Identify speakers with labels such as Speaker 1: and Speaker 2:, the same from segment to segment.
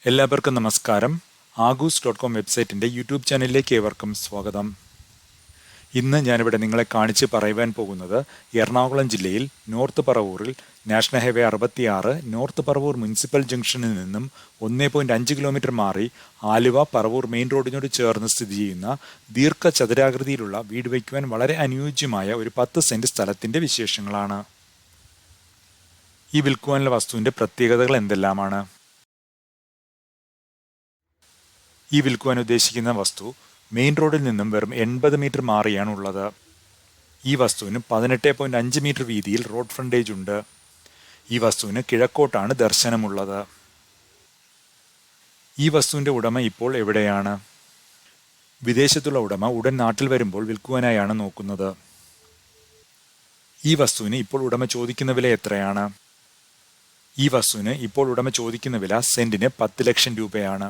Speaker 1: എല്ലാവർക്കും നമസ്കാരം. ആഗൂസ്.com വെബ്സൈറ്റിൻ്റെ യൂട്യൂബ് ചാനലിലേക്ക് ഏവർക്കും സ്വാഗതം. ഇന്ന് ഞാനിവിടെ നിങ്ങളെ കാണിച്ച് പറയുവാൻ പോകുന്നത് എറണാകുളം ജില്ലയിൽ നോർത്ത് പറവൂരിൽ national highway 66 north Paravur municipal ജംഗ്ഷനിൽ നിന്നും 1.5 കിലോമീറ്റർ മാറി ആലുവ പറവൂർ മെയിൻ റോഡിനോട് ചേർന്ന് സ്ഥിതി ചെയ്യുന്ന ദീർഘചതുരാകൃതിയിലുള്ള വീട് വയ്ക്കുവാൻ വളരെ അനുയോജ്യമായ ഒരു 10 സെന്റ് സ്ഥലത്തിൻ്റെ വിശേഷങ്ങളാണ്. ഈ വിൽക്കുവാനുള്ള വസ്തുവിൻ്റെ പ്രത്യേകതകൾ എന്തെല്ലാമാണ്? ഈ വിൽക്കുവാൻ ഉദ്ദേശിക്കുന്ന വസ്തു മെയിൻ റോഡിൽ നിന്നും വെറും 80 മീറ്റർ മാറിയാണുള്ളത്. ഈ വസ്തുവിന് 18.5 മീറ്റർ വീതിയിൽ റോഡ് ഫ്രണ്ടേജ് ഉണ്ട്. ഈ വസ്തുവിന് കിഴക്കോട്ടാണ് ദർശനമുള്ളത്. ഈ വസ്തുവിൻ്റെ ഉടമ ഇപ്പോൾ എവിടെയാണ്? വിദേശത്തുള്ള ഉടമ ഉടൻ നാട്ടിൽ വരുമ്പോൾ വിൽക്കുവാനായാണ് നോക്കുന്നത്. ഈ വസ്തുവിന് ഇപ്പോൾ ഉടമ ചോദിക്കുന്ന വില എത്രയാണ്? ഈ വസ്തുവിന് ഇപ്പോൾ ഉടമ ചോദിക്കുന്ന വില സെന്റിന് 10 ലക്ഷം രൂപയാണ്.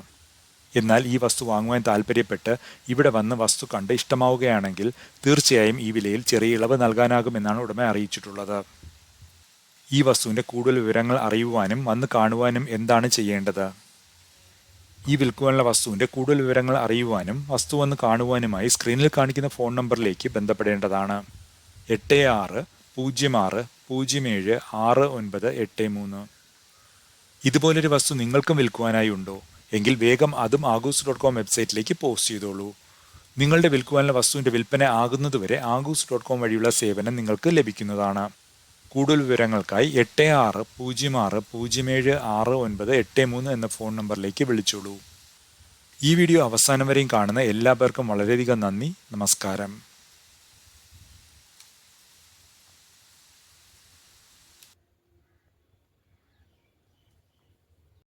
Speaker 1: എന്നാൽ ഈ വസ്തു വാങ്ങുവാൻ താല്പര്യപ്പെട്ട് ഇവിടെ വന്ന് വസ്തു കണ്ട് ഇഷ്ടമാവുകയാണെങ്കിൽ തീർച്ചയായും ഈ വിലയിൽ ചെറിയ ഇളവ് നൽകാനാകുമെന്നാണ് ഉടമ അറിയിച്ചിട്ടുള്ളത്. ഈ വസ്തുവിൻ്റെ കൂടുതൽ വിവരങ്ങൾ അറിയുവാനും വന്ന് കാണുവാനും എന്താണ് ചെയ്യേണ്ടത്? ഈ വിൽക്കുവാനുള്ള വസ്തുവിൻ്റെ കൂടുതൽ വിവരങ്ങൾ അറിയുവാനും വസ്തു വന്ന് കാണുവാനുമായി സ്ക്രീനിൽ കാണിക്കുന്ന ഫോൺ നമ്പറിലേക്ക് ബന്ധപ്പെടേണ്ടതാണ്. 8606076983. ഇതുപോലൊരു വസ്തു നിങ്ങൾക്കും വിൽക്കുവാനായി ഉണ്ടോ? എങ്കിൽ വേഗം അതും ആഗൂസ്.com വെബ്സൈറ്റിലേക്ക് പോസ്റ്റ് ചെയ്തോളൂ. നിങ്ങളുടെ വിൽക്കുവാനുള്ള വസ്തുവിൻ്റെ വിൽപ്പന ആകുന്നതുവരെ ആഗൂസ്.com വഴിയുള്ള സേവനം നിങ്ങൾക്ക് ലഭിക്കുന്നതാണ്. കൂടുതൽ വിവരങ്ങൾക്കായി 8606076983 എന്ന ഫോൺ നമ്പറിലേക്ക് വിളിച്ചോളൂ. ഈ വീഡിയോ അവസാനം വരെയും കാണുന്ന എല്ലാവർക്കും വളരെയധികം നന്ദി. നമസ്കാരം.